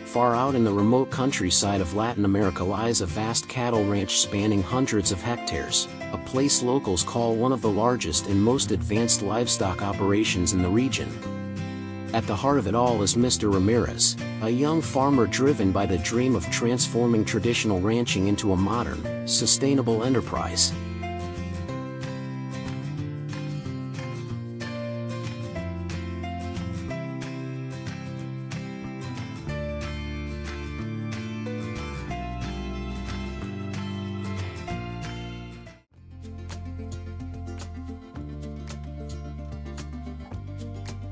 Far out in the remote countryside of Latin America lies a vast cattle ranch spanning hundreds of hectares, a place locals call one of the largest and most advanced livestock operations in the region. At the heart of it all is Mr. Ramirez, a young farmer driven by the dream of transforming traditional ranching into a modern, sustainable enterprise.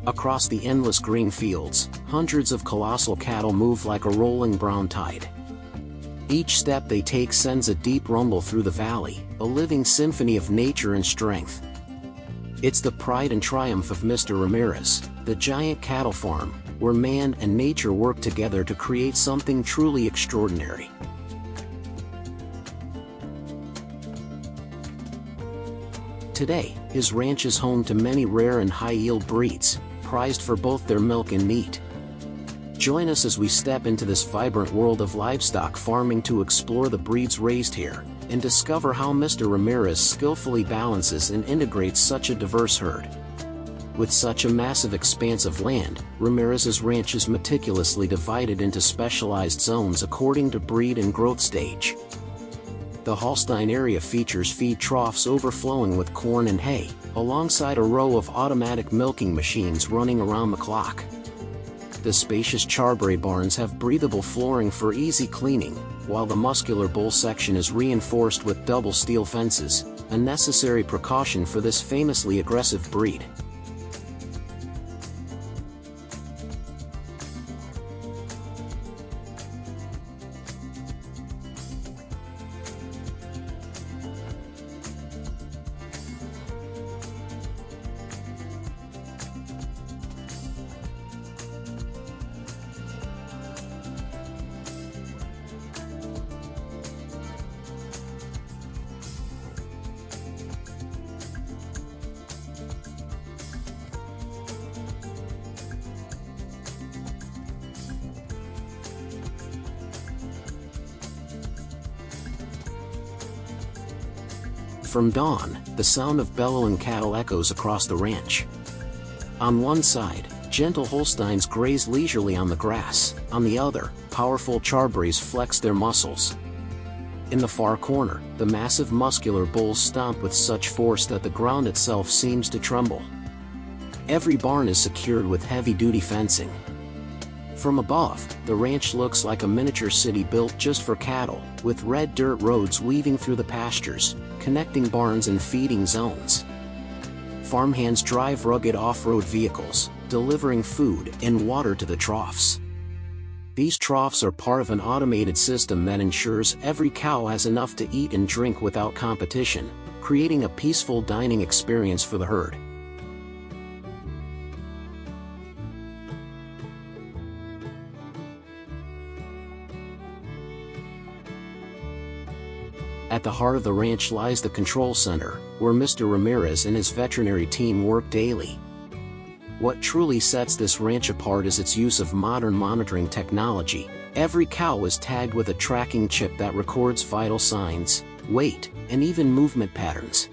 Across the endless green fields, hundreds of colossal cattle move like a rolling brown tide. Each step they take sends a deep rumble through the valley, a living symphony of nature and strength. It's the pride and triumph of Mr. Ramirez, the giant cattle farm, where man and nature work together to create something truly extraordinary. Today, his ranch is home to many rare and high-yield breeds, prized for both their milk and meat. Join us as we step into this vibrant world of livestock farming to explore the breeds raised here, and discover how Mr. Ramirez skillfully balances and integrates such a diverse herd. With such a massive expanse of land, Ramirez's ranch is meticulously divided into specialized zones according to breed and growth stage. The Holstein area features feed troughs overflowing with corn and hay, alongside a row of automatic milking machines running around the clock. The spacious charbray barns have breathable flooring for easy cleaning, while the muscular bull section is reinforced with double steel fences, a necessary precaution for this famously aggressive breed. From dawn, the sound of bellowing cattle echoes across the ranch. On one side, gentle Holsteins graze leisurely on the grass, on the other, powerful charbrays flex their muscles. In the far corner, the massive muscular bulls stomp with such force that the ground itself seems to tremble. Every barn is secured with heavy-duty fencing. From above, the ranch looks like a miniature city built just for cattle, with red dirt roads weaving through the pastures, connecting barns and feeding zones. Farmhands drive rugged off-road vehicles, delivering food and water to the troughs. These troughs are part of an automated system that ensures every cow has enough to eat and drink without competition, creating a peaceful dining experience for the herd. At the heart of the ranch lies the control center, where Mr. Ramirez and his veterinary team work daily. What truly sets this ranch apart is its use of modern monitoring technology. Every cow is tagged with a tracking chip that records vital signs, weight, and even movement patterns.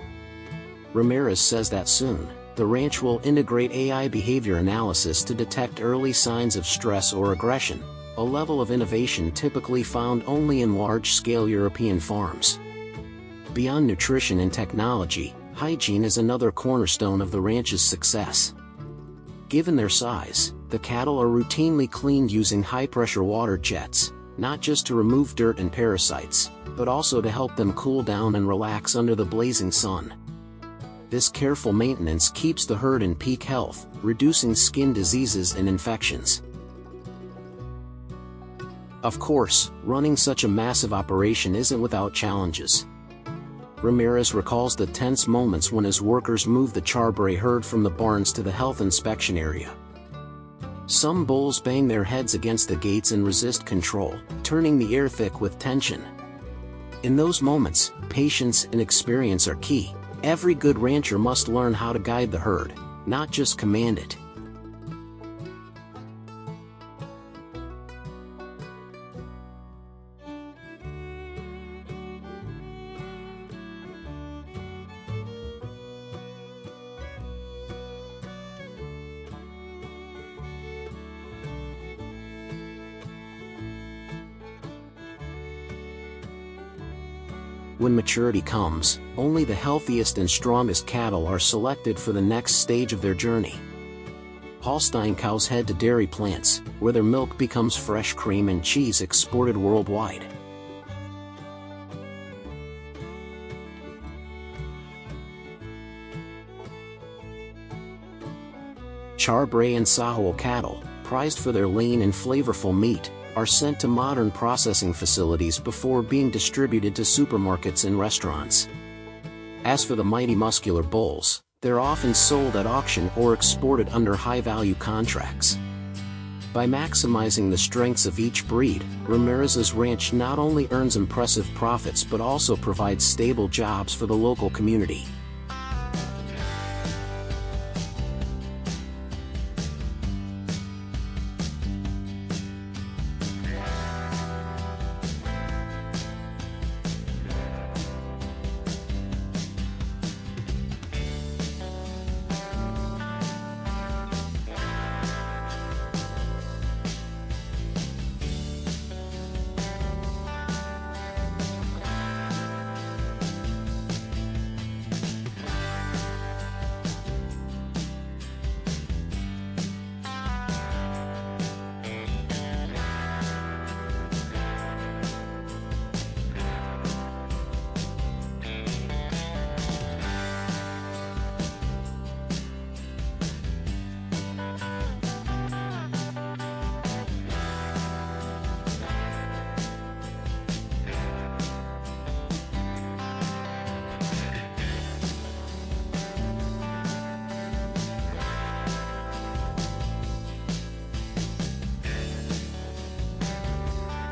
Ramirez says that soon, the ranch will integrate AI behavior analysis to detect early signs of stress or aggression, a level of innovation typically found only in large-scale European farms. Beyond nutrition and technology, hygiene is another cornerstone of the ranch's success. Given their size, the cattle are routinely cleaned using high-pressure water jets, not just to remove dirt and parasites, but also to help them cool down and relax under the blazing sun. This careful maintenance keeps the herd in peak health, reducing skin diseases and infections. Of course, running such a massive operation isn't without challenges. Ramirez recalls the tense moments when his workers moved the charbray herd from the barns to the health inspection area. Some bulls bang their heads against the gates and resist control, turning the air thick with tension. In those moments, patience and experience are key. Every good rancher must learn how to guide the herd, not just command it. When maturity comes, only the healthiest and strongest cattle are selected for the next stage of their journey. Holstein cows head to dairy plants, where their milk becomes fresh cream and cheese exported worldwide. Charbray and Sahoe cattle, prized for their lean and flavorful meat, are sent to modern processing facilities before being distributed to supermarkets and restaurants. As for the mighty muscular bulls, they're often sold at auction or exported under high-value contracts. By maximizing the strengths of each breed, Ramirez's ranch not only earns impressive profits but also provides stable jobs for the local community.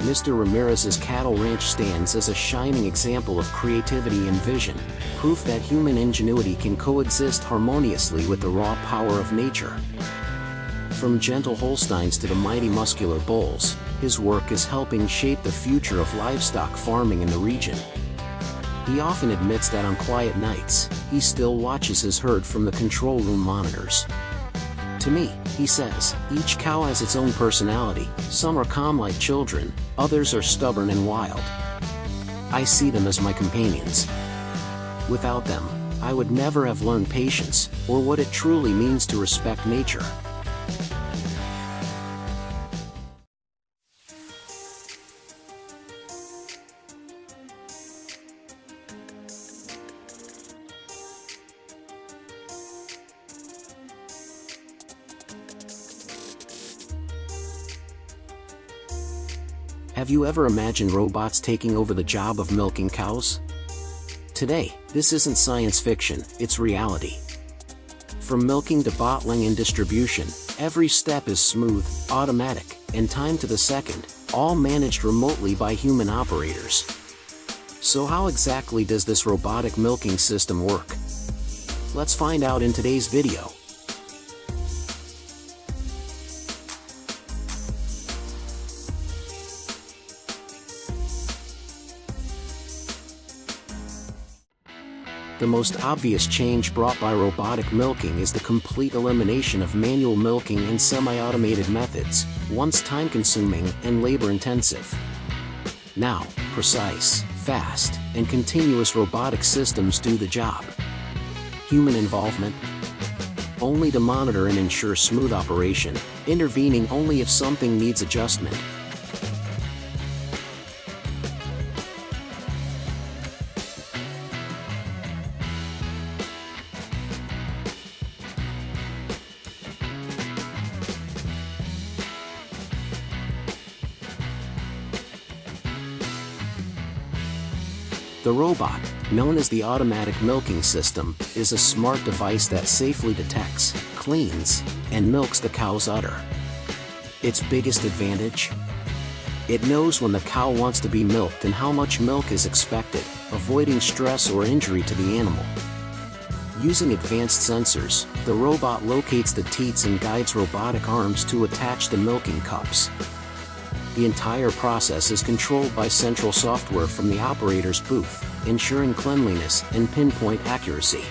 Mr. Ramirez's cattle ranch stands as a shining example of creativity and vision, proof that human ingenuity can coexist harmoniously with the raw power of nature. From gentle Holsteins to the mighty muscular bulls, his work is helping shape the future of livestock farming in the region. He often admits that on quiet nights, he still watches his herd from the control room monitors. To me, he says, each cow has its own personality. Some are calm like children, others are stubborn and wild. I see them as my companions. Without them, I would never have learned patience, or what it truly means to respect nature. Have you ever imagined robots taking over the job of milking cows? Today, this isn't science fiction, it's reality. From milking to bottling and distribution, every step is smooth, automatic, and timed to the second, all managed remotely by human operators. So how exactly does this robotic milking system work? Let's find out in today's video. The most obvious change brought by robotic milking is the complete elimination of manual milking and semi-automated methods, once time-consuming and labor-intensive. Now, precise, fast, and continuous robotic systems do the job. Human involvement? Only to monitor and ensure smooth operation, intervening only if something needs adjustment. The robot, known as the automatic milking system, is a smart device that safely detects, cleans, and milks the cow's udder. Its biggest advantage? It knows when the cow wants to be milked and how much milk is expected, avoiding stress or injury to the animal. Using advanced sensors, the robot locates the teats and guides robotic arms to attach the milking cups. The entire process is controlled by central software from the operator's booth, ensuring cleanliness and pinpoint accuracy.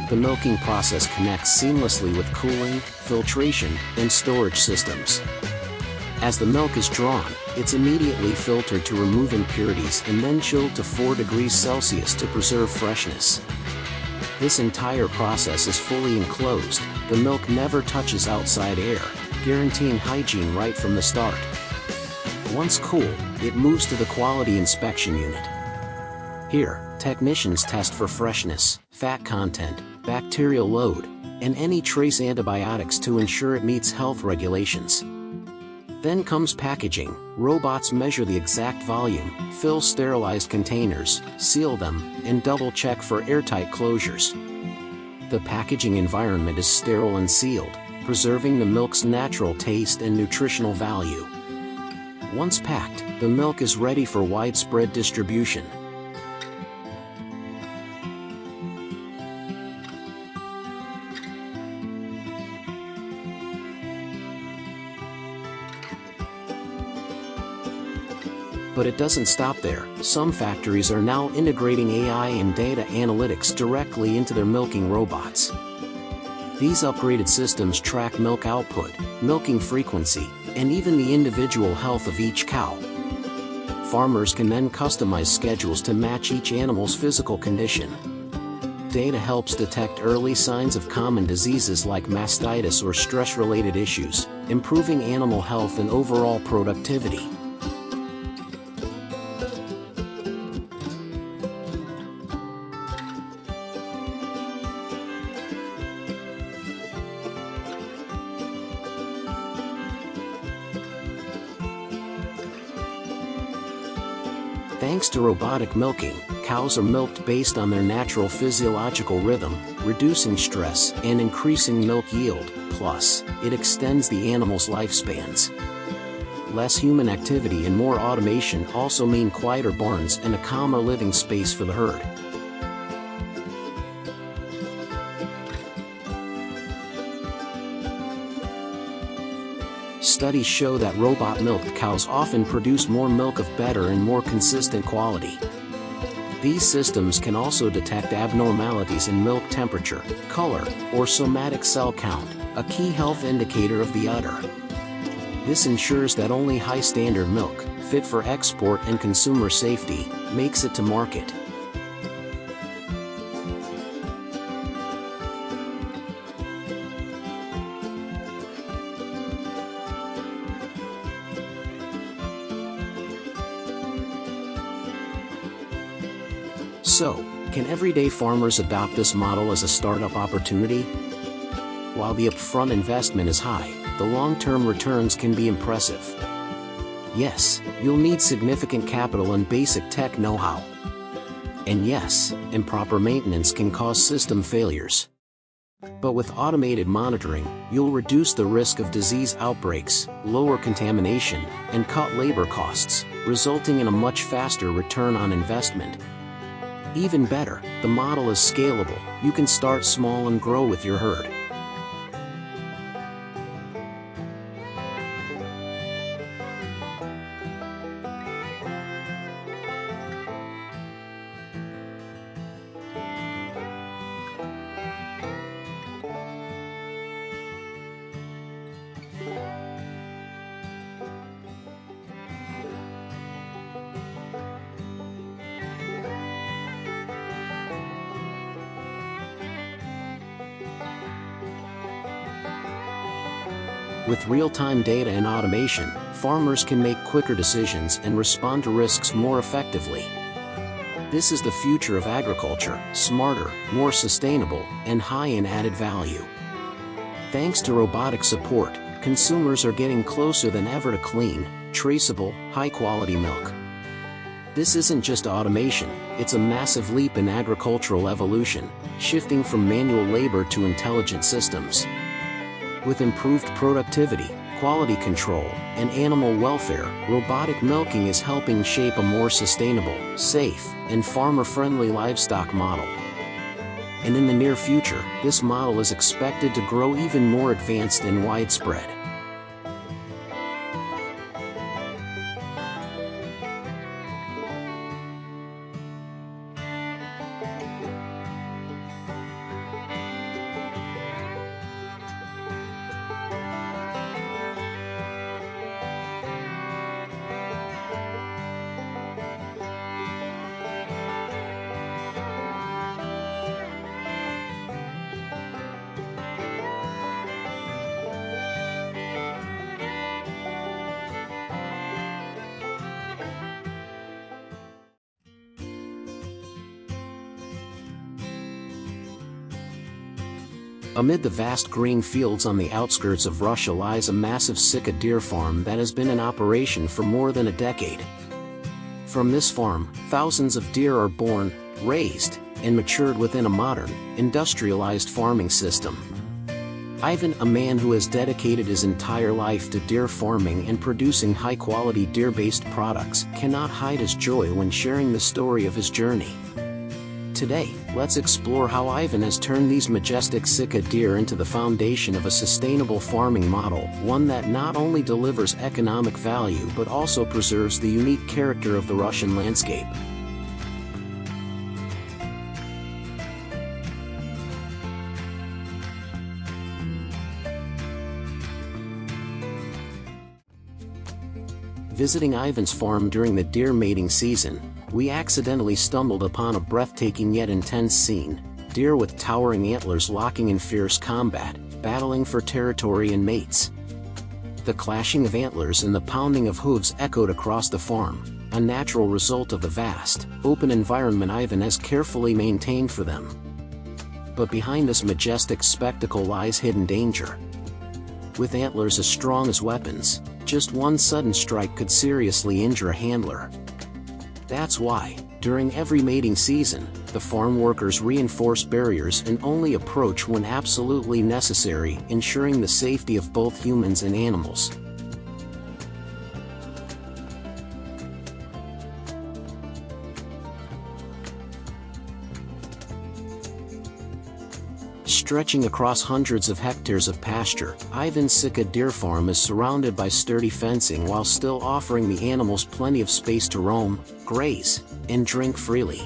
the milking process connects seamlessly with cooling, filtration, and storage systems. As the milk is drawn, it's immediately filtered to remove impurities and then chilled to 4 degrees Celsius to preserve freshness. This entire process is fully enclosed, the milk never touches outside air, guaranteeing hygiene right from the start. Once cooled, it moves to the quality inspection unit. Here, technicians test for freshness, fat content, bacterial load, and any trace antibiotics to ensure it meets health regulations. Then comes packaging. Robots measure the exact volume, fill sterilized containers, seal them, and double-check for airtight closures. The packaging environment is sterile and sealed, preserving the milk's natural taste and nutritional value. Once packed, the milk is ready for widespread distribution. But it doesn't stop there. Some factories are now integrating AI and data analytics directly into their milking robots. These upgraded systems track milk output, milking frequency, and even the individual health of each cow. Farmers can then customize schedules to match each animal's physical condition. Data helps detect early signs of common diseases like mastitis or stress-related issues, improving animal health and overall productivity. Thanks to robotic milking, cows are milked based on their natural physiological rhythm, reducing stress and increasing milk yield. Plus, it extends the animal's lifespans. Less human activity and more automation also mean quieter barns and a calmer living space for the herd. Studies show that robot-milked cows often produce more milk of better and more consistent quality. These systems can also detect abnormalities in milk temperature, color, or somatic cell count, a key health indicator of the udder. This ensures that only high-standard milk, fit for export and consumer safety, makes it to market. So, can everyday farmers adopt this model as a startup opportunity? While the upfront investment is high, the long-term returns can be impressive. Yes, you'll need significant capital and basic tech know-how. And yes, improper maintenance can cause system failures. But with automated monitoring, you'll reduce the risk of disease outbreaks, lower contamination, and cut labor costs, resulting in a much faster return on investment. Even better, the model is scalable. You can start small and grow with your herd. With real-time data and automation, farmers can make quicker decisions and respond to risks more effectively. This is the future of agriculture: smarter, more sustainable, and high in added value. Thanks to robotic support, consumers are getting closer than ever to clean, traceable, high-quality milk. This isn't just automation, it's a massive leap in agricultural evolution, shifting from manual labor to intelligent systems. With improved productivity, quality control, and animal welfare, robotic milking is helping shape a more sustainable, safe, and farmer-friendly livestock model. And in the near future, this model is expected to grow even more advanced and widespread. Amid the vast green fields on the outskirts of Russia lies a massive Sika deer farm that has been in operation for more than a decade. From this farm, thousands of deer are born, raised, and matured within a modern, industrialized farming system. Ivan, a man who has dedicated his entire life to deer farming and producing high-quality deer-based products, cannot hide his joy when sharing the story of his journey. Today, let's explore how Ivan has turned these majestic Sika deer into the foundation of a sustainable farming model, one that not only delivers economic value but also preserves the unique character of the Russian landscape. Visiting Ivan's farm during the deer mating season, we accidentally stumbled upon a breathtaking yet intense scene: deer with towering antlers locking in fierce combat, battling for territory and mates. The clashing of antlers and the pounding of hooves echoed across the farm, a natural result of the vast, open environment Ivan has carefully maintained for them. But behind this majestic spectacle lies hidden danger. With antlers as strong as weapons, just one sudden strike could seriously injure a handler. That's why, during every mating season, the farm workers reinforce barriers and only approach when absolutely necessary, ensuring the safety of both humans and animals. Stretching across hundreds of hectares of pasture, Ivan's Sika deer farm is surrounded by sturdy fencing while still offering the animals plenty of space to roam, graze, and drink freely.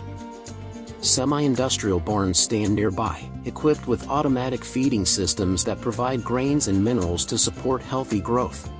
Semi-industrial barns stand nearby, equipped with automatic feeding systems that provide grains and minerals to support healthy growth.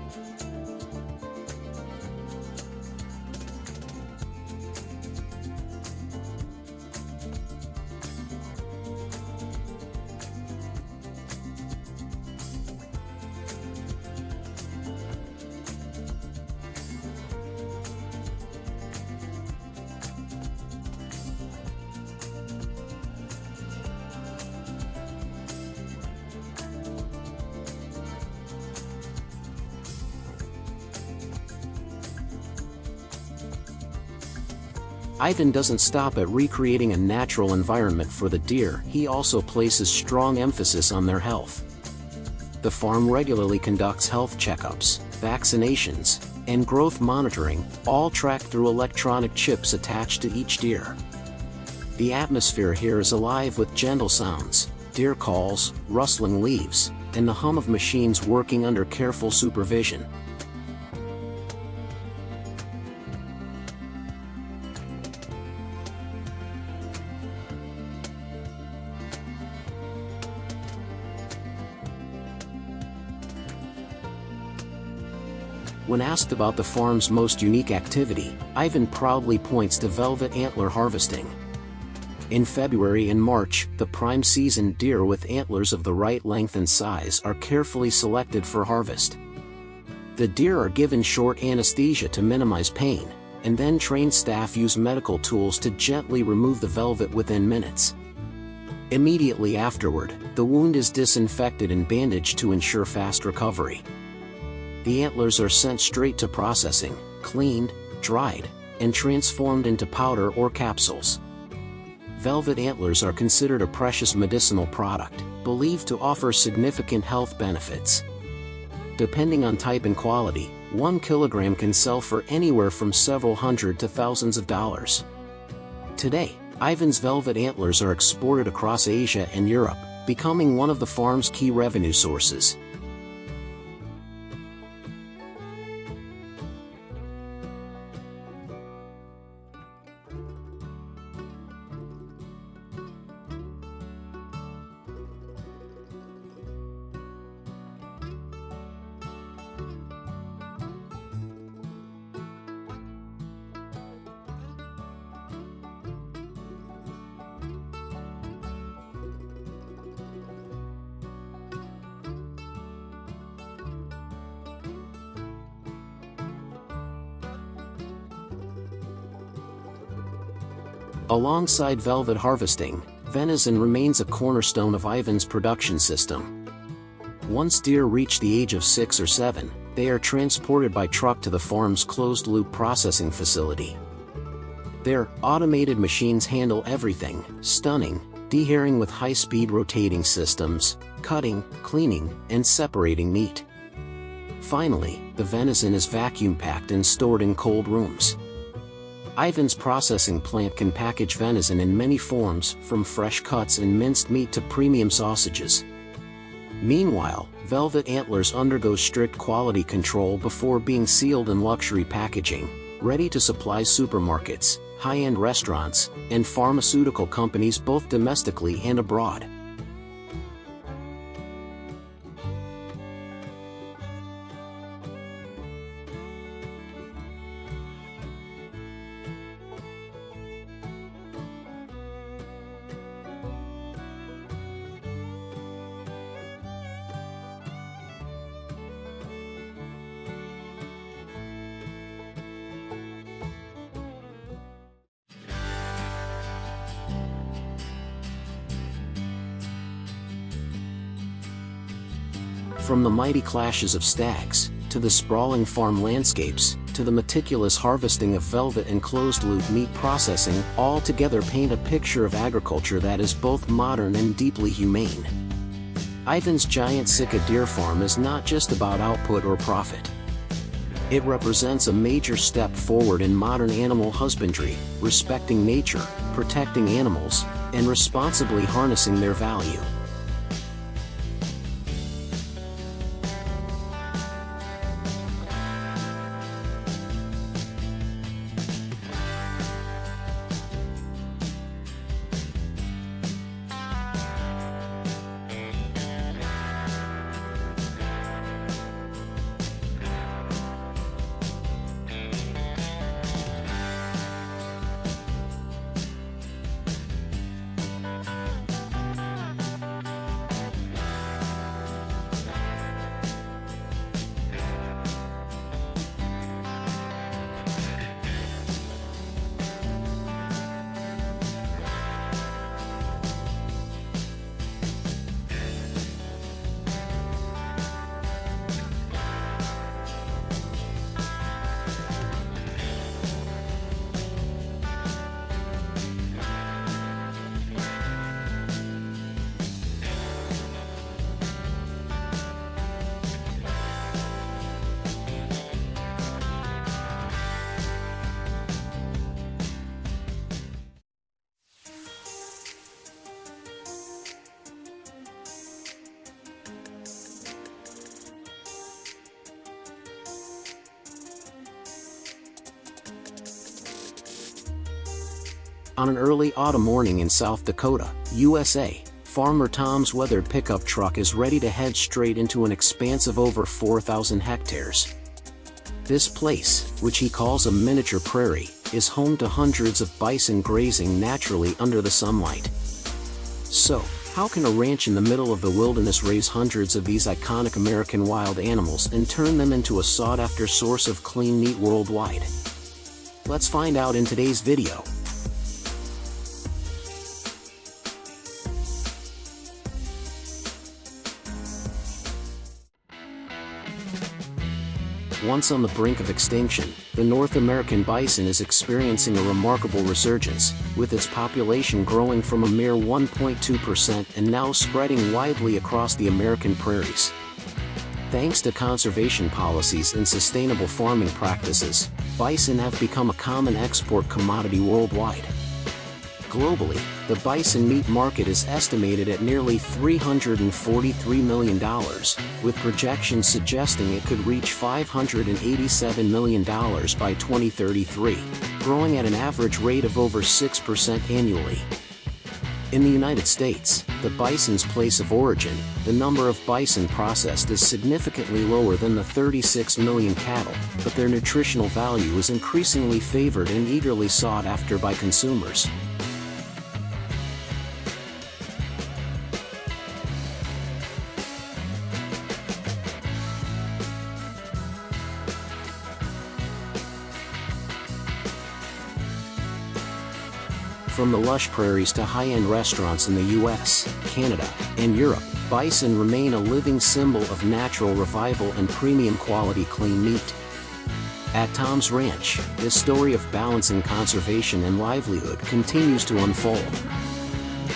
Ivan doesn't stop at recreating a natural environment for the deer, he also places strong emphasis on their health. The farm regularly conducts health checkups, vaccinations, and growth monitoring, all tracked through electronic chips attached to each deer. The atmosphere here is alive with gentle sounds, deer calls, rustling leaves, and the hum of machines working under careful supervision. When asked about the farm's most unique activity, Ivan proudly points to velvet antler harvesting. In February and March, the prime season deer with antlers of the right length and size are carefully selected for harvest. The deer are given short anesthesia to minimize pain, and then trained staff use medical tools to gently remove the velvet within minutes. Immediately afterward, the wound is disinfected and bandaged to ensure fast recovery. The antlers are sent straight to processing, cleaned, dried, and transformed into powder or capsules. Velvet antlers are considered a precious medicinal product, believed to offer significant health benefits. Depending on type and quality, 1 kilogram can sell for anywhere from several hundred to thousands of dollars. Today, Ivan's velvet antlers are exported across Asia and Europe, becoming one of the farm's key revenue sources. Alongside velvet harvesting, venison remains a cornerstone of Ivan's production system. Once deer reach the age of 6 or 7, they are transported by truck to the farm's closed-loop processing facility. Their automated machines handle everything: stunning, dehairing with high-speed rotating systems, cutting, cleaning, and separating meat. Finally, the venison is vacuum-packed and stored in cold rooms. Ivan's processing plant can package venison in many forms, from fresh cuts and minced meat to premium sausages. Meanwhile, velvet antlers undergo strict quality control before being sealed in luxury packaging, ready to supply supermarkets, high-end restaurants, and pharmaceutical companies both domestically and abroad. From the mighty clashes of stags, to the sprawling farm landscapes, to the meticulous harvesting of velvet and closed-loop meat processing, all together paint a picture of agriculture that is both modern and deeply humane. Ivan's giant Sika deer farm is not just about output or profit. It represents a major step forward in modern animal husbandry, respecting nature, protecting animals, and responsibly harnessing their value. On an early autumn morning in South Dakota, USA, Farmer Tom's weathered pickup truck is ready to head straight into an expanse of over 4,000 hectares. This place, which he calls a miniature prairie, is home to hundreds of bison grazing naturally under the sunlight. So, how can a ranch in the middle of the wilderness raise hundreds of these iconic American wild animals and turn them into a sought-after source of clean meat worldwide? Let's find out in today's video. Once on the brink of extinction, the North American bison is experiencing a remarkable resurgence, with its population growing from a mere 1.2% and now spreading widely across the American prairies. Thanks to conservation policies and sustainable farming practices, bison have become a common export commodity worldwide. Globally, the bison meat market is estimated at nearly $343 million, with projections suggesting it could reach $587 million by 2033, growing at an average rate of over 6% annually. In the United States, the bison's place of origin, the number of bison processed is significantly lower than the 36 million cattle, but their nutritional value is increasingly favored and eagerly sought after by consumers. From the lush prairies to high-end restaurants in the US, Canada, and Europe, bison remain a living symbol of natural revival and premium quality clean meat. At Tom's Ranch, this story of balancing conservation and livelihood continues to unfold.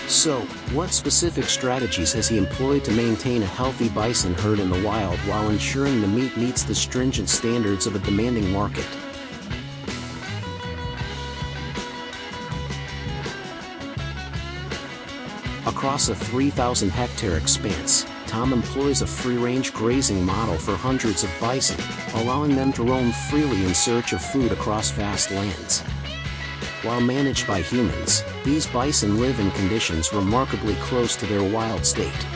So, what specific strategies has he employed to maintain a healthy bison herd in the wild while ensuring the meat meets the stringent standards of a demanding market? Across a 3,000-hectare expanse, Tom employs a free-range grazing model for hundreds of bison, allowing them to roam freely in search of food across vast lands. While managed by humans, these bison live in conditions remarkably close to their wild state.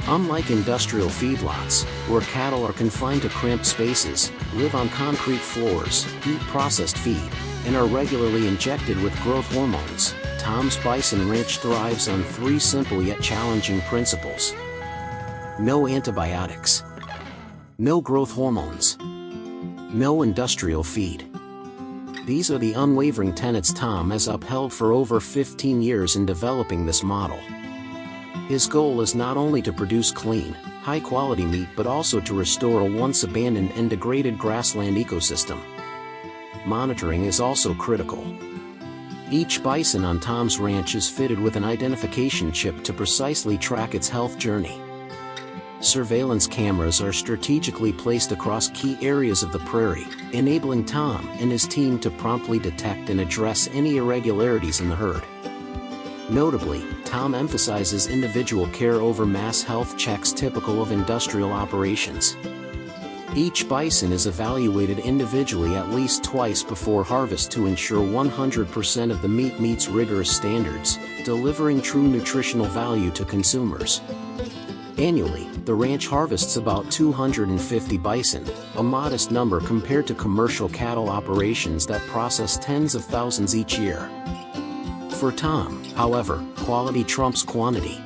Unlike industrial feedlots, where cattle are confined to cramped spaces, live on concrete floors, eat processed feed, and are regularly injected with growth hormones, Tom's Bison Ranch thrives on three simple yet challenging principles. No antibiotics. No growth hormones. No industrial feed. These are the unwavering tenets Tom has upheld for over 15 years in developing this model. His goal is not only to produce clean, high-quality meat but also to restore a once abandoned and degraded grassland ecosystem. Monitoring is also critical. Each bison on Tom's Ranch is fitted with an identification chip to precisely track its health journey. Surveillance cameras are strategically placed across key areas of the prairie, enabling Tom and his team to promptly detect and address any irregularities in the herd. Notably, Tom emphasizes individual care over mass health checks typical of industrial operations. Each bison is evaluated individually at least twice before harvest to ensure 100% of the meat meets rigorous standards, delivering true nutritional value to consumers. Annually, the ranch harvests about 250 bison, a modest number compared to commercial cattle operations that process tens of thousands each year. For Tom, however, quality trumps quantity.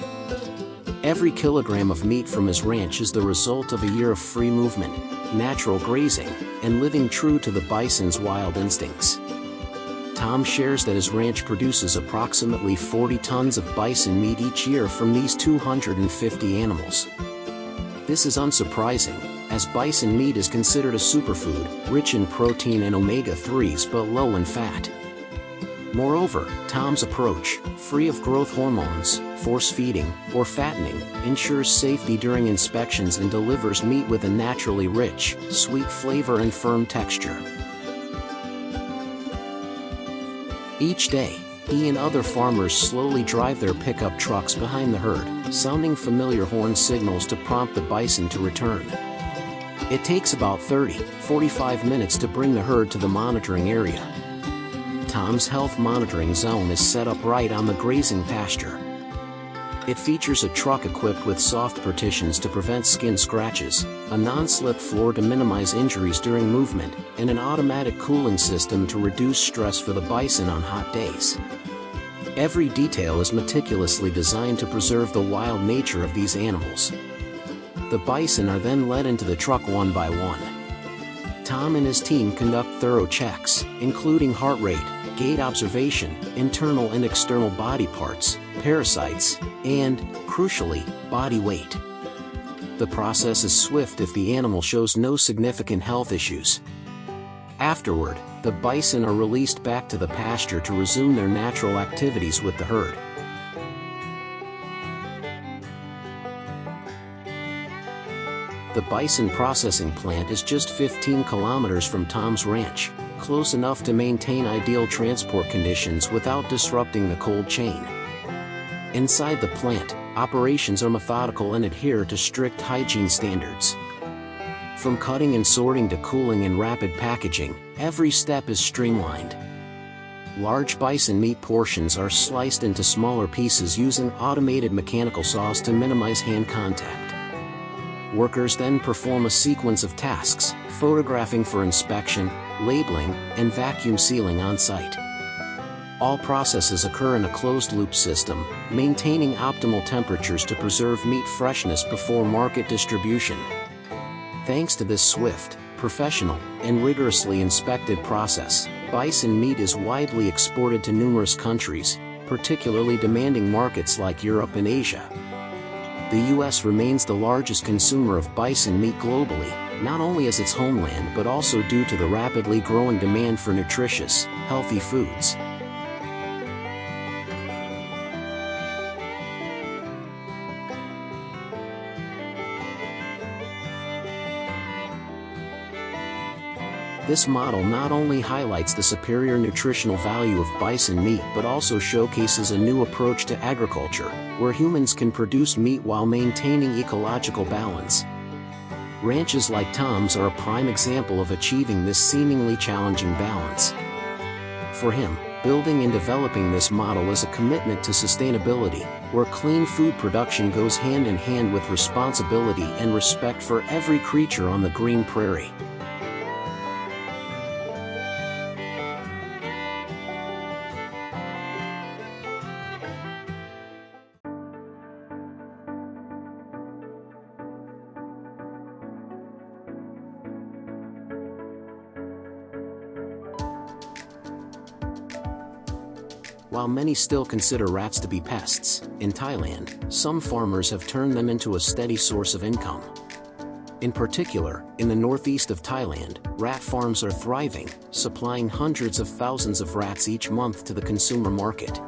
Every kilogram of meat from his ranch is the result of a year of free movement, natural grazing, and living true to the bison's wild instincts. Tom shares that his ranch produces approximately 40 tons of bison meat each year from these 250 animals. This is unsurprising, as bison meat is considered a superfood, rich in protein and omega-3s but low in fat. Moreover, Tom's approach, free of growth hormones, force feeding, or fattening, ensures safety during inspections and delivers meat with a naturally rich, sweet flavor and firm texture. Each day, he and other farmers slowly drive their pickup trucks behind the herd, sounding familiar horn signals to prompt the bison to return. It takes about 30-45 minutes to bring the herd to the monitoring area. Tom's health monitoring zone is set up right on the grazing pasture. It features a truck equipped with soft partitions to prevent skin scratches, a non-slip floor to minimize injuries during movement, and an automatic cooling system to reduce stress for the bison on hot days. Every detail is meticulously designed to preserve the wild nature of these animals. The bison are then led into the truck one by one. Tom and his team conduct thorough checks, including heart rate, gait observation, internal and external body parts, parasites, and, crucially, body weight. The process is swift if the animal shows no significant health issues. Afterward, the bison are released back to the pasture to resume their natural activities with the herd. The bison processing plant is just 15 kilometers from Tom's Ranch, close enough to maintain ideal transport conditions without disrupting the cold chain. Inside the plant, operations are methodical and adhere to strict hygiene standards. From cutting and sorting to cooling and rapid packaging, every step is streamlined. Large bison meat portions are sliced into smaller pieces using automated mechanical saws to minimize hand contact. Workers then perform a sequence of tasks, photographing for inspection, labeling, and vacuum sealing on site. All processes occur in a closed-loop system, maintaining optimal temperatures to preserve meat freshness before market distribution. Thanks to this swift, professional, and rigorously inspected process, Bison meat is widely exported to numerous countries, particularly demanding markets like Europe and Asia. The US remains the largest consumer of bison meat globally, not only as its homeland but also due to the rapidly growing demand for nutritious, healthy foods. This model not only highlights the superior nutritional value of bison meat but also showcases a new approach to agriculture, where humans can produce meat while maintaining ecological balance. Ranches like Tom's are a prime example of achieving this seemingly challenging balance. For him, building and developing this model is a commitment to sustainability, where clean food production goes hand in hand with responsibility and respect for every creature on the green prairie. While many still consider rats to be pests, in Thailand, some farmers have turned them into a steady source of income. In particular, in the northeast of Thailand, rat farms are thriving, supplying hundreds of thousands of rats each month to the consumer market.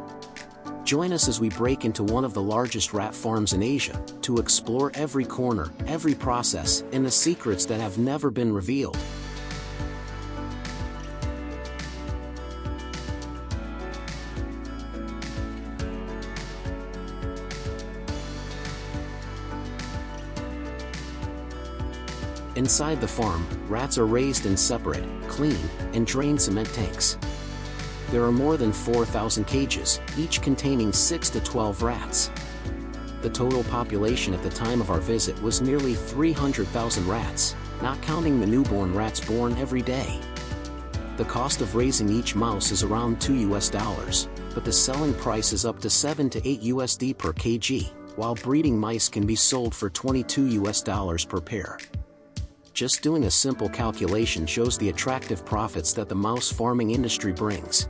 Join us as we break into one of the largest rat farms in Asia, to explore every corner, every process, and the secrets that have never been revealed. Inside the farm, rats are raised in separate, clean, and drained cement tanks. There are more than 4,000 cages, each containing 6 to 12 rats. The total population at the time of our visit was nearly 300,000 rats, not counting the newborn rats born every day. The cost of raising each mouse is around $2, but the selling price is up to $7 to $8 per kg, while breeding mice can be sold for $22 per pair. Just doing a simple calculation shows the attractive profits that the mouse farming industry brings.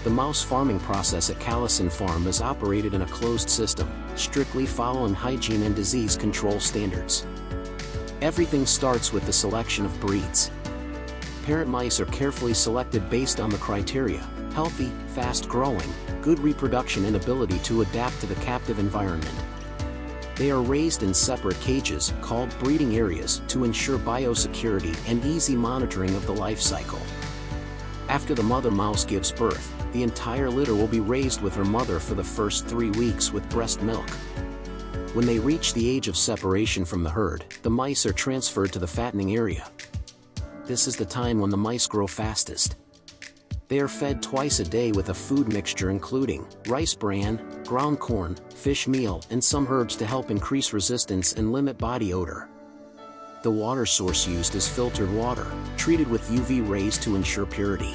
The mouse farming process at Callison Farm is operated in a closed system, strictly following hygiene and disease control standards. Everything starts with the selection of breeds. Parent mice are carefully selected based on the criteria: healthy, fast-growing, good reproduction and ability to adapt to the captive environment. They are raised in separate cages, called breeding areas, to ensure biosecurity and easy monitoring of the life cycle. After the mother mouse gives birth, the entire litter will be raised with her mother for the first 3 weeks with breast milk. When they reach the age of separation from the herd, the mice are transferred to the fattening area. This is the time when the mice grow fastest. They are fed twice a day with a food mixture including rice bran, ground corn, fish meal, and some herbs to help increase resistance and limit body odor. The water source used is filtered water, treated with UV rays to ensure purity.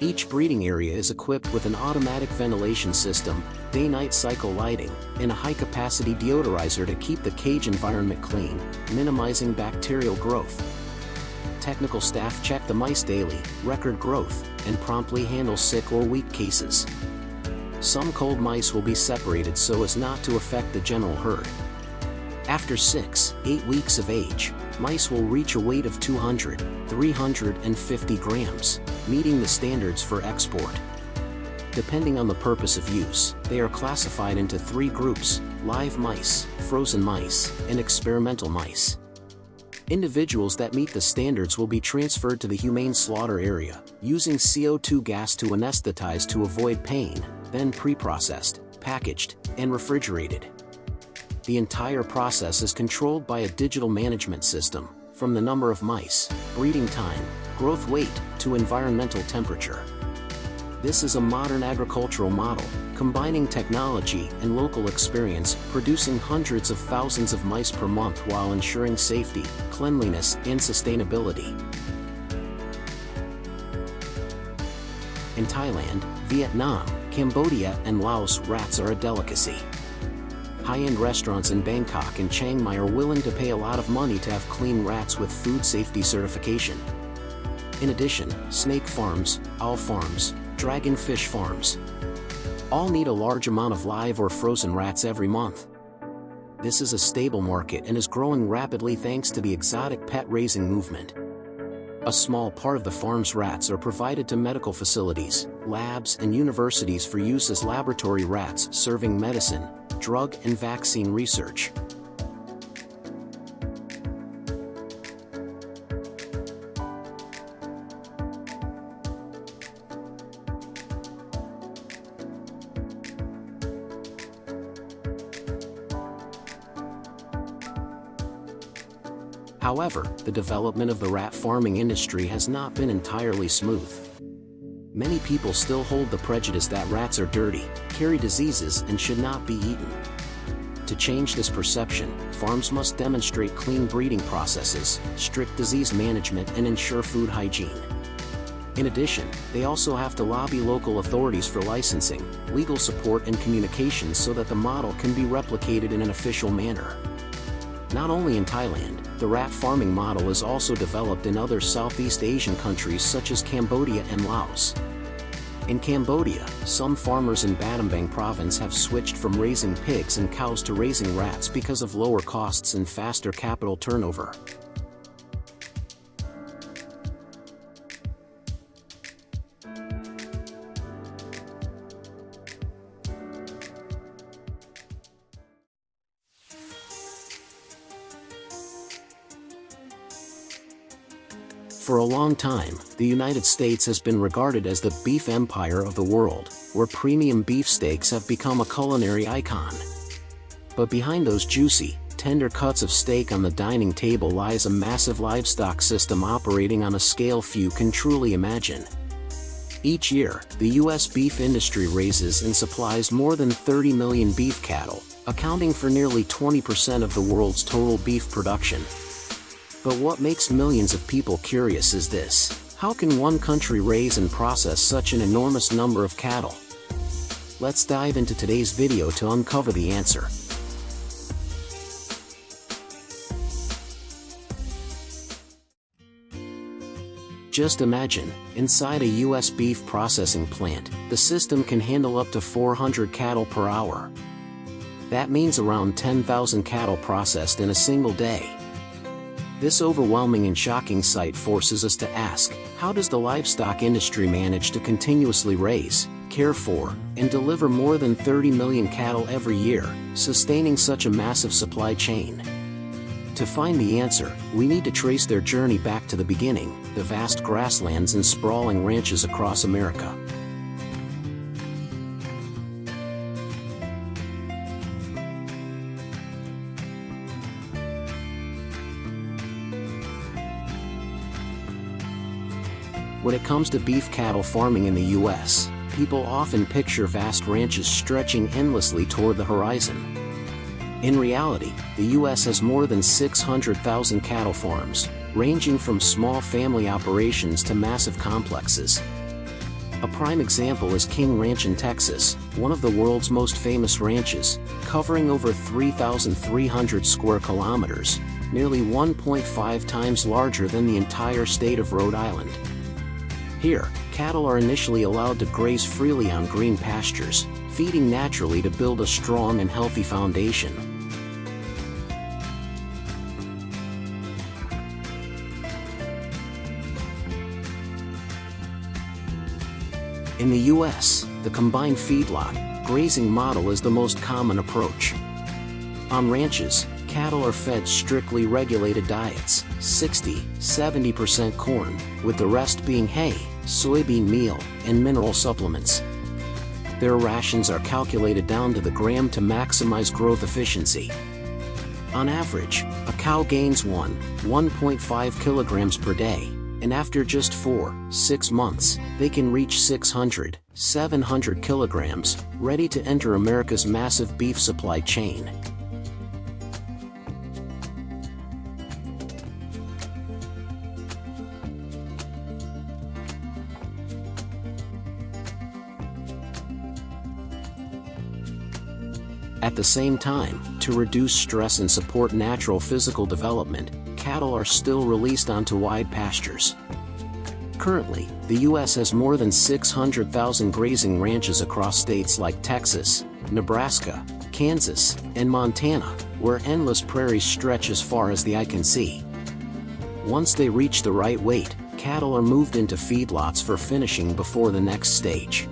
Each breeding area is equipped with an automatic ventilation system, day-night cycle lighting, and a high-capacity deodorizer to keep the cage environment clean, minimizing bacterial growth. Technical staff check the mice daily, record growth, and promptly handle sick or weak cases. Some culled mice will be separated so as not to affect the general herd. After 6-8 weeks of age, mice will reach a weight of 200-350 grams, meeting the standards for export. Depending on the purpose of use, they are classified into 3 groups: live mice, frozen mice, and experimental mice. Individuals that meet the standards will be transferred to the humane slaughter area, using CO2 gas to anesthetize to avoid pain, then pre-processed, packaged, and refrigerated. The entire process is controlled by a digital management system, from the number of mice, breeding time, growth weight, to environmental temperature. This is a modern agricultural model, combining technology and local experience, producing hundreds of thousands of mice per month while ensuring safety, cleanliness, and sustainability. In Thailand, Vietnam, Cambodia, and Laos, rats are a delicacy. High-end restaurants in Bangkok and Chiang Mai are willing to pay a lot of money to have clean rats with food safety certification. In addition, snake farms, owl farms, dragonfish farms all need a large amount of live or frozen rats every month. This is a stable market and is growing rapidly thanks to the exotic pet raising movement. A small part of the farm's rats are provided to medical facilities, labs, and universities for use as laboratory rats serving medicine, drug, and vaccine research. However, the development of the rat farming industry has not been entirely smooth. Many people still hold the prejudice that rats are dirty, carry diseases, and should not be eaten. To change this perception, farms must demonstrate clean breeding processes, strict disease management, and ensure food hygiene. In addition, they also have to lobby local authorities for licensing, legal support, and communications so that the model can be replicated in an official manner. Not only in Thailand, the rat farming model is also developed in other Southeast Asian countries such as Cambodia and Laos. In Cambodia, some farmers in Battambang province have switched from raising pigs and cows to raising rats because of lower costs and faster capital turnover. For a long time, the United States has been regarded as the beef empire of the world, where premium beef steaks have become a culinary icon. But behind those juicy, tender cuts of steak on the dining table lies a massive livestock system operating on a scale few can truly imagine. Each year, the U.S. beef industry raises and supplies more than 30 million beef cattle, accounting for nearly 20% of the world's total beef production. But what makes millions of people curious is this: how can one country raise and process such an enormous number of cattle? Let's dive into today's video to uncover the answer. Just imagine, inside a U.S. beef processing plant, the system can handle up to 400 cattle per hour. That means around 10,000 cattle processed in a single day. This overwhelming and shocking sight forces us to ask, how does the livestock industry manage to continuously raise, care for, and deliver more than 30 million cattle every year, sustaining such a massive supply chain? To find the answer, we need to trace their journey back to the beginning, the vast grasslands and sprawling ranches across America. When it comes to beef cattle farming in the U.S., people often picture vast ranches stretching endlessly toward the horizon. In reality, the U.S. has more than 600,000 cattle farms, ranging from small family operations to massive complexes. A prime example is King Ranch in Texas, one of the world's most famous ranches, covering over 3,300 square kilometers, nearly 1.5 times larger than the entire state of Rhode Island. Here, cattle are initially allowed to graze freely on green pastures, feeding naturally to build a strong and healthy foundation. In the U.S., the combined feedlot, grazing model is the most common approach. On ranches, cattle are fed strictly regulated diets, 60–70% corn, with the rest being hay, soybean meal, and mineral supplements. Their rations are calculated down to the gram to maximize growth efficiency. On average, a cow gains 1.5 kilograms per day, and after just 4–6 months, they can reach 600–700 kilograms, ready to enter America's massive beef supply chain. At the same time, to reduce stress and support natural physical development, cattle are still released onto wide pastures. Currently, the U.S. has more than 600,000 grazing ranches across states like Texas, Nebraska, Kansas, and Montana, where endless prairies stretch as far as the eye can see. Once they reach the right weight, cattle are moved into feedlots for finishing before the next stage.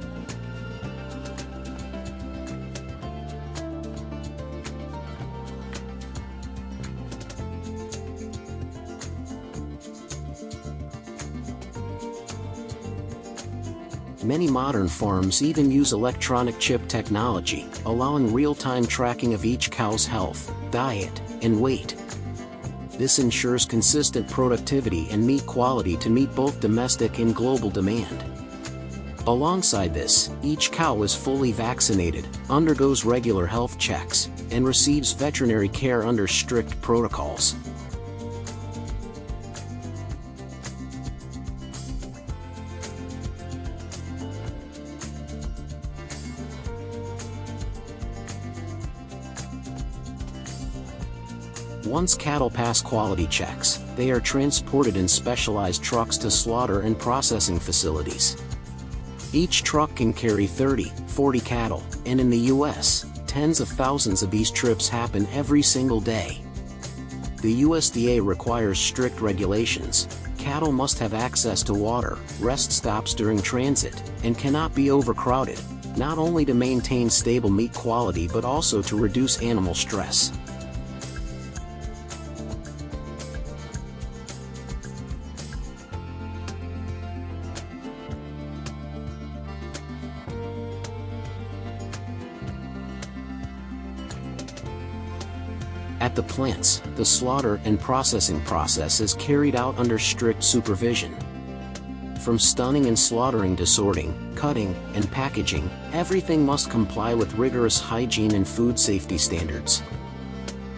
Many modern farms even use electronic chip technology, allowing real-time tracking of each cow's health, diet, and weight. This ensures consistent productivity and meat quality to meet both domestic and global demand. Alongside this, each cow is fully vaccinated, undergoes regular health checks, and receives veterinary care under strict protocols. Once cattle pass quality checks, they are transported in specialized trucks to slaughter and processing facilities. Each truck can carry 30–40 cattle, and in the U.S., tens of thousands of these trips happen every single day. The USDA requires strict regulations. Cattle must have access to water, rest stops during transit, and cannot be overcrowded, not only to maintain stable meat quality but also to reduce animal stress. At the plants, the slaughter and processing process is carried out under strict supervision. From stunning and slaughtering to sorting, cutting, and packaging, everything must comply with rigorous hygiene and food safety standards.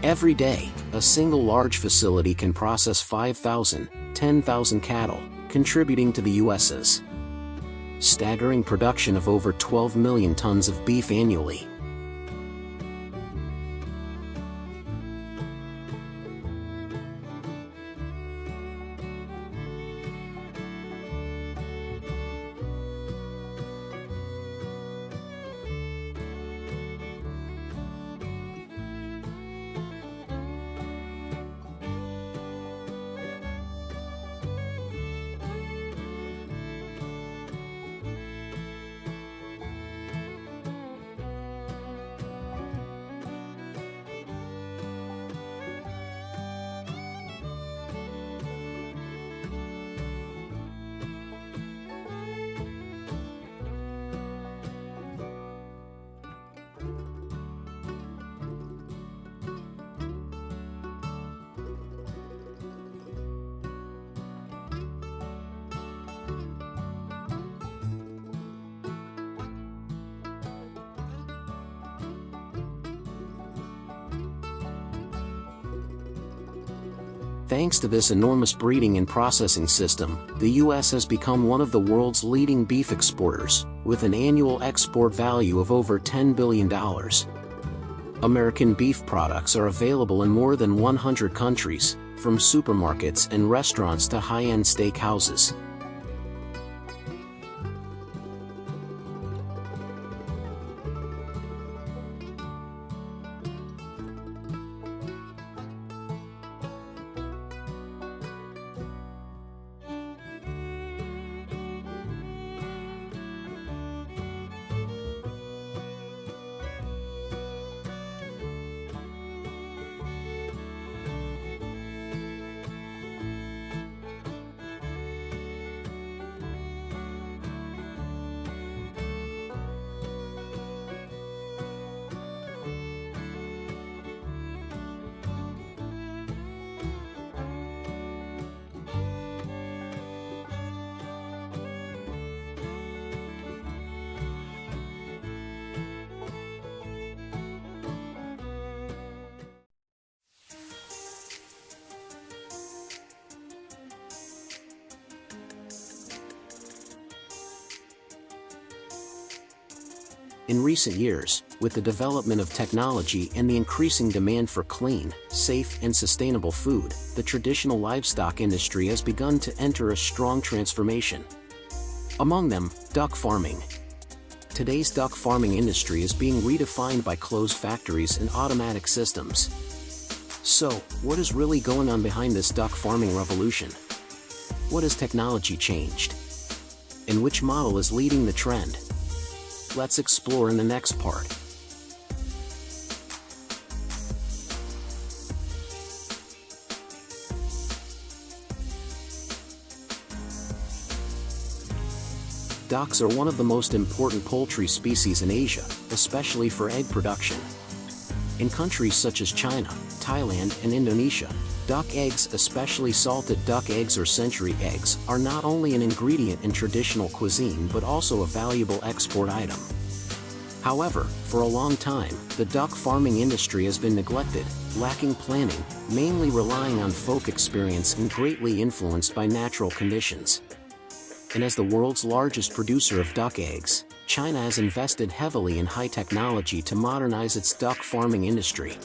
Every day, a single large facility can process 5,000–10,000 cattle, contributing to the U.S.'s staggering production of over 12 million tons of beef annually. Thanks to this enormous breeding and processing system, the U.S. has become one of the world's leading beef exporters, with an annual export value of over $10 billion. American beef products are available in more than 100 countries, from supermarkets and restaurants to high-end steakhouses. In recent years, with the development of technology and the increasing demand for clean, safe, and sustainable food, the traditional livestock industry has begun to enter a strong transformation. Among them, duck farming. Today's duck farming industry is being redefined by closed factories and automatic systems. So, what is really going on behind this duck farming revolution? What has technology changed? And which model is leading the trend? Let's explore in the next part. Ducks are one of the most important poultry species in Asia, especially for egg production. In countries such as China, Thailand, and Indonesia, duck eggs, especially salted duck eggs or century eggs, are not only an ingredient in traditional cuisine but also a valuable export item. However, for a long time, the duck farming industry has been neglected, lacking planning, mainly relying on folk experience and greatly influenced by natural conditions. And as the world's largest producer of duck eggs, China has invested heavily in high technology to modernize its duck farming industry.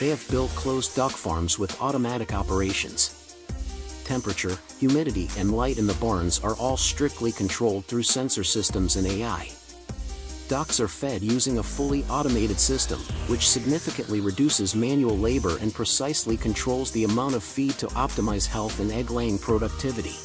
They have built closed duck farms with automatic operations. Temperature, humidity, and light in the barns are all strictly controlled through sensor systems and AI. Ducks are fed using a fully automated system, which significantly reduces manual labor and precisely controls the amount of feed to optimize health and egg-laying productivity.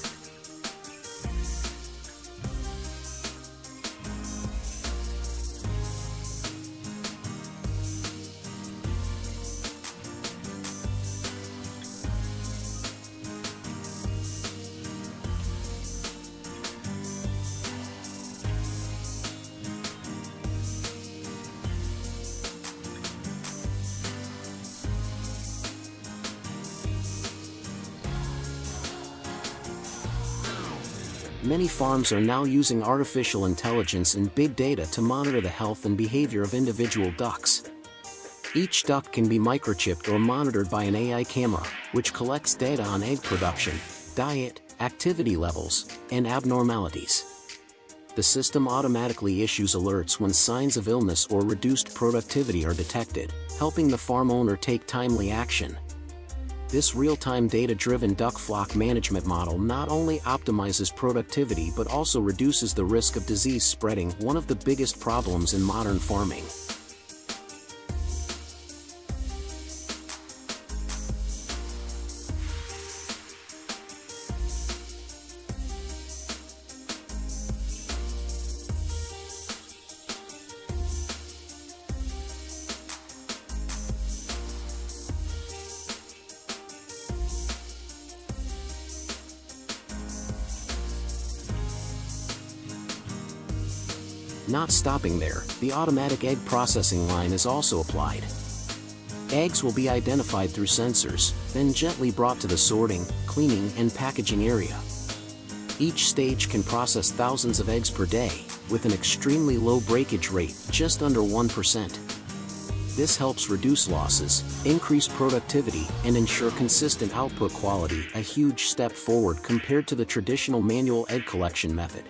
Many farms are now using artificial intelligence and big data to monitor the health and behavior of individual ducks. Each duck can be microchipped or monitored by an AI camera, which collects data on egg production, diet, activity levels, and abnormalities. The system automatically issues alerts when signs of illness or reduced productivity are detected, helping the farm owner take timely action. This real-time data-driven duck flock management model not only optimizes productivity but also reduces the risk of disease spreading, one of the biggest problems in modern farming. Not stopping there, the automatic egg processing line is also applied. Eggs will be identified through sensors, then gently brought to the sorting, cleaning, and packaging area. Each stage can process thousands of eggs per day, with an extremely low breakage rate, just under 1%. This helps reduce losses, increase productivity, and ensure consistent output quality, a huge step forward compared to the traditional manual egg collection method.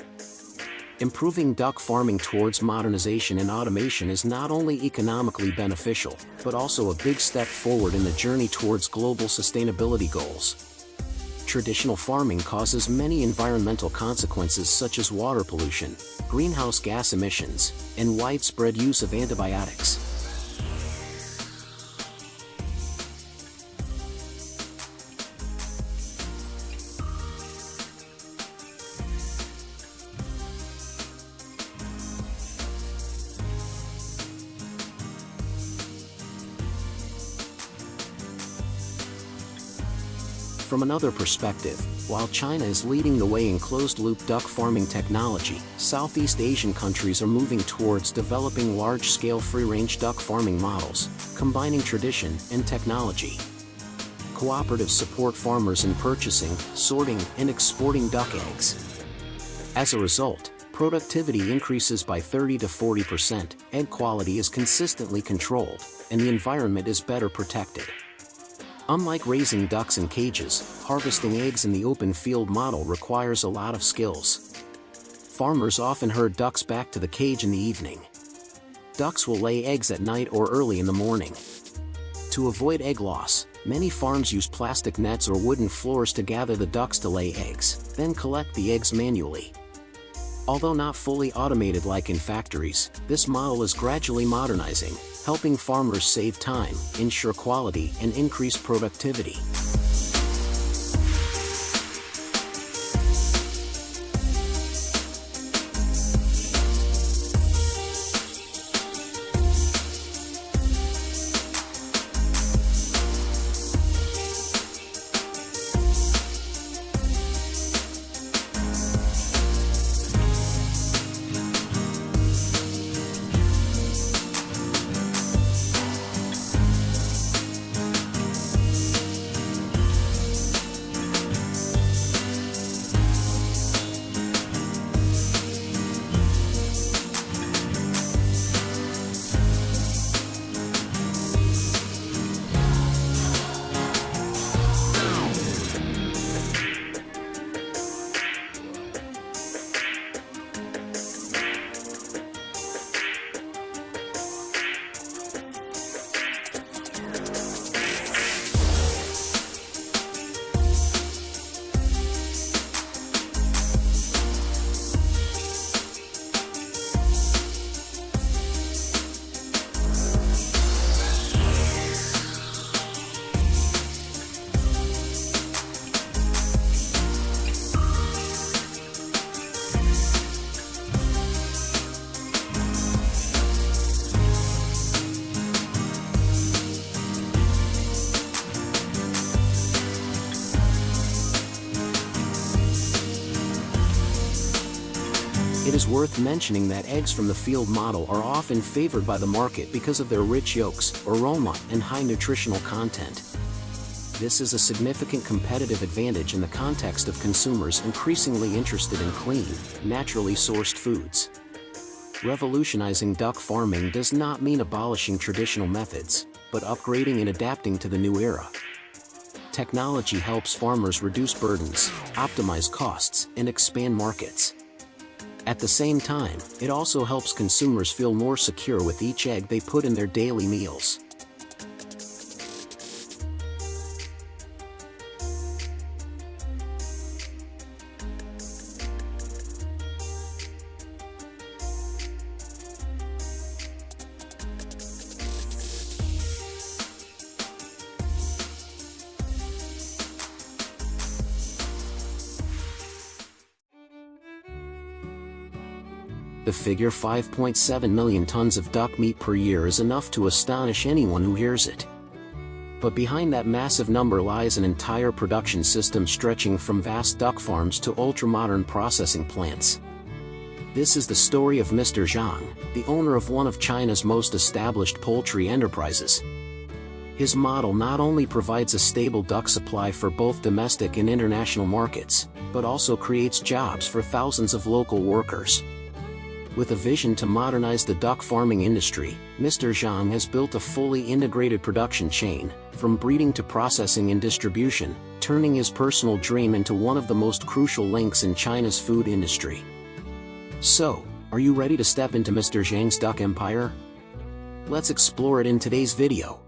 Improving duck farming towards modernization and automation is not only economically beneficial, but also a big step forward in the journey towards global sustainability goals. Traditional farming causes many environmental consequences such as water pollution, greenhouse gas emissions, and widespread use of antibiotics. From another perspective, while China is leading the way in closed-loop duck farming technology, Southeast Asian countries are moving towards developing large-scale free-range duck farming models, combining tradition and technology. Cooperatives support farmers in purchasing, sorting, and exporting duck eggs. As a result, productivity increases by 30 to 40%, egg quality is consistently controlled, and the environment is better protected. Unlike raising ducks in cages, harvesting eggs in the open field model requires a lot of skills. Farmers often herd ducks back to the cage in the evening. Ducks will lay eggs at night or early in the morning. To avoid egg loss, many farms use plastic nets or wooden floors to gather the ducks to lay eggs, then collect the eggs manually. Although not fully automated like in factories, this model is gradually modernizing, helping farmers save time, ensure quality, and increase productivity. It is worth mentioning that eggs from the field model are often favored by the market because of their rich yolks, aroma, and high nutritional content. This is a significant competitive advantage in the context of consumers increasingly interested in clean, naturally sourced foods. Revolutionizing duck farming does not mean abolishing traditional methods, but upgrading and adapting to the new era. Technology helps farmers reduce burdens, optimize costs, and expand markets. At the same time, it also helps consumers feel more secure with each egg they put in their daily meals. The figure 5.7 million tons of duck meat per year is enough to astonish anyone who hears it. But behind that massive number lies an entire production system stretching from vast duck farms to ultra-modern processing plants. This is the story of Mr. Zhang, the owner of one of China's most established poultry enterprises. His model not only provides a stable duck supply for both domestic and international markets, but also creates jobs for thousands of local workers. With a vision to modernize the duck farming industry, Mr. Zhang has built a fully integrated production chain, from breeding to processing and distribution, turning his personal dream into one of the most crucial links in China's food industry. So, are you ready to step into Mr. Zhang's duck empire? Let's explore it in today's video.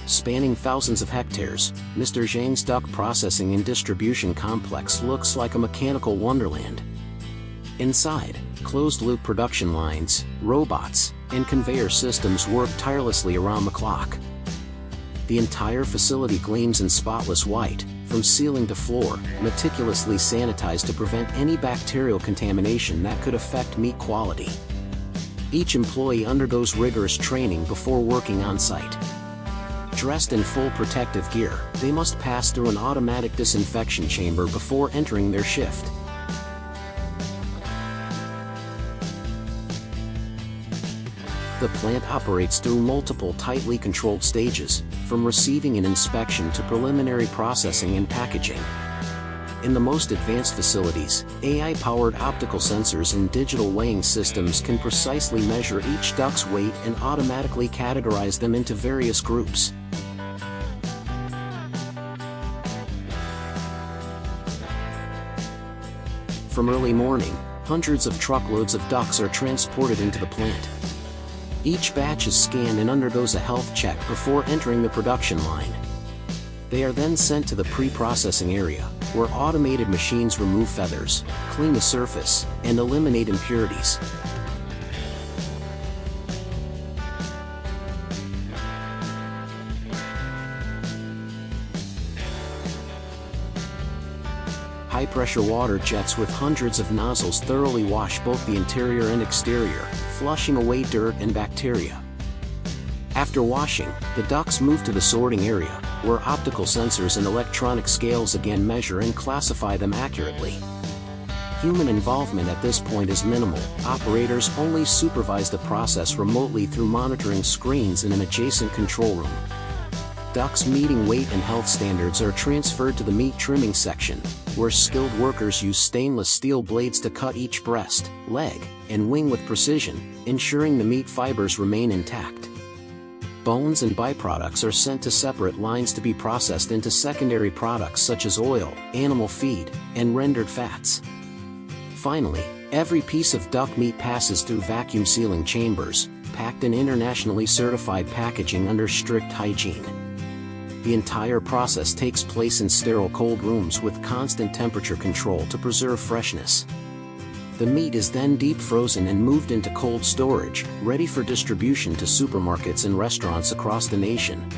Spanning thousands of hectares, Mr. Zhang's duck processing and distribution complex looks like a mechanical wonderland. Inside, closed-loop production lines, robots, and conveyor systems work tirelessly around the clock. The entire facility gleams in spotless white, from ceiling to floor, meticulously sanitized to prevent any bacterial contamination that could affect meat quality. Each employee undergoes rigorous training before working on site. Dressed in full protective gear, they must pass through an automatic disinfection chamber before entering their shift. The plant operates through multiple tightly controlled stages, from receiving and inspection to preliminary processing and packaging. In the most advanced facilities, AI-powered optical sensors and digital weighing systems can precisely measure each duck's weight and automatically categorize them into various groups. From early morning, hundreds of truckloads of ducks are transported into the plant. Each batch is scanned and undergoes a health check before entering the production line. They are then sent to the pre-processing area, where automated machines remove feathers, clean the surface, and eliminate impurities. High-pressure water jets with hundreds of nozzles thoroughly wash both the interior and exterior, flushing away dirt and bacteria. After washing, the ducks move to the sorting area, where optical sensors and electronic scales again measure and classify them accurately. Human involvement at this point is minimal. Operators only supervise the process remotely through monitoring screens in an adjacent control room. Ducks meeting weight and health standards are transferred to the meat trimming section, where skilled workers use stainless steel blades to cut each breast, leg, and wing with precision, ensuring the meat fibers remain intact. Bones and byproducts are sent to separate lines to be processed into secondary products such as oil, animal feed, and rendered fats. Finally, every piece of duck meat passes through vacuum sealing chambers, packed in internationally certified packaging under strict hygiene. The entire process takes place in sterile cold rooms with constant temperature control to preserve freshness. The meat is then deep frozen and moved into cold storage, ready for distribution to supermarkets and restaurants across the nation.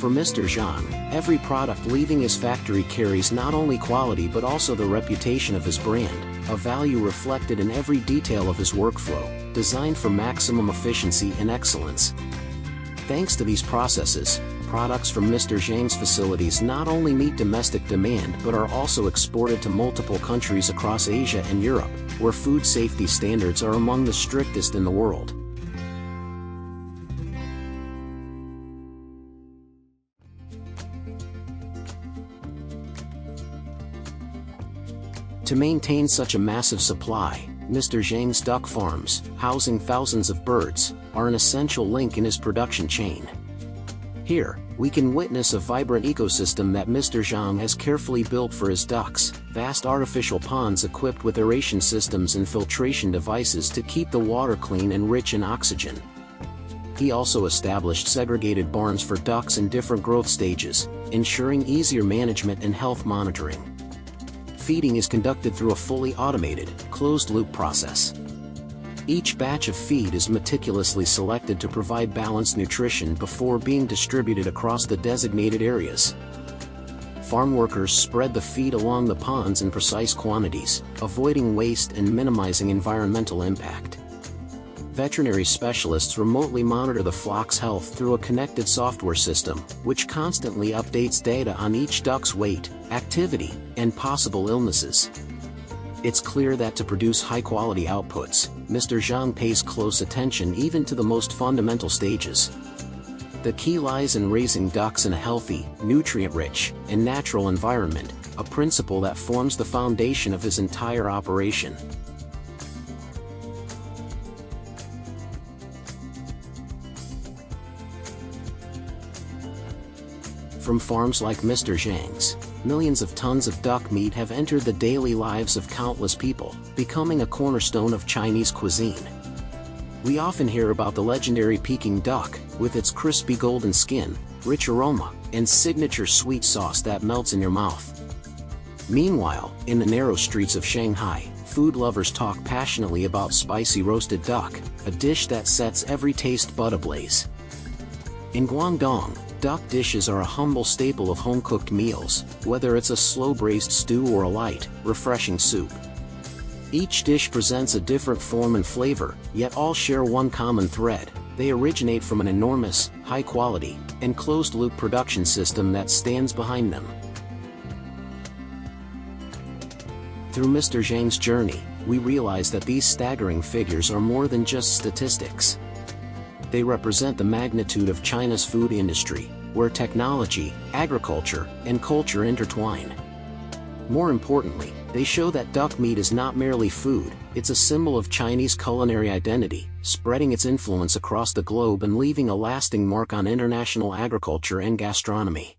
For Mr. Zhang, every product leaving his factory carries not only quality but also the reputation of his brand, a value reflected in every detail of his workflow, designed for maximum efficiency and excellence. Thanks to these processes, products from Mr. Zhang's facilities not only meet domestic demand but are also exported to multiple countries across Asia and Europe, where food safety standards are among the strictest in the world. To maintain such a massive supply, Mr. Zhang's duck farms, housing thousands of birds, are an essential link in his production chain. Here, we can witness a vibrant ecosystem that Mr. Zhang has carefully built for his ducks, vast artificial ponds equipped with aeration systems and filtration devices to keep the water clean and rich in oxygen. He also established segregated barns for ducks in different growth stages, ensuring easier management and health monitoring. Feeding is conducted through a fully automated, closed-loop process. Each batch of feed is meticulously selected to provide balanced nutrition before being distributed across the designated areas. Farm workers spread the feed along the ponds in precise quantities, avoiding waste and minimizing environmental impact. Veterinary specialists remotely monitor the flock's health through a connected software system, which constantly updates data on each duck's weight, activity, and possible illnesses. It's clear that to produce high-quality outputs, Mr. Zhang pays close attention even to the most fundamental stages. The key lies in raising ducks in a healthy, nutrient-rich, and natural environment, a principle that forms the foundation of his entire operation. From farms like Mr. Zhang's, millions of tons of duck meat have entered the daily lives of countless people, becoming a cornerstone of Chinese cuisine. We often hear about the legendary Peking duck, with its crispy golden skin, rich aroma, and signature sweet sauce that melts in your mouth. Meanwhile, in the narrow streets of Shanghai, food lovers talk passionately about spicy roasted duck, a dish that sets every taste bud ablaze. In Guangdong, duck dishes are a humble staple of home-cooked meals, whether it's a slow-braised stew or a light, refreshing soup. Each dish presents a different form and flavor, yet all share one common thread: they originate from an enormous, high-quality, and closed-loop production system that stands behind them. Through Mr. Zhang's journey, we realize that these staggering figures are more than just statistics. They represent the magnitude of China's food industry, where technology, agriculture, and culture intertwine. More importantly, they show that duck meat is not merely food, it's a symbol of Chinese culinary identity, spreading its influence across the globe and leaving a lasting mark on international agriculture and gastronomy.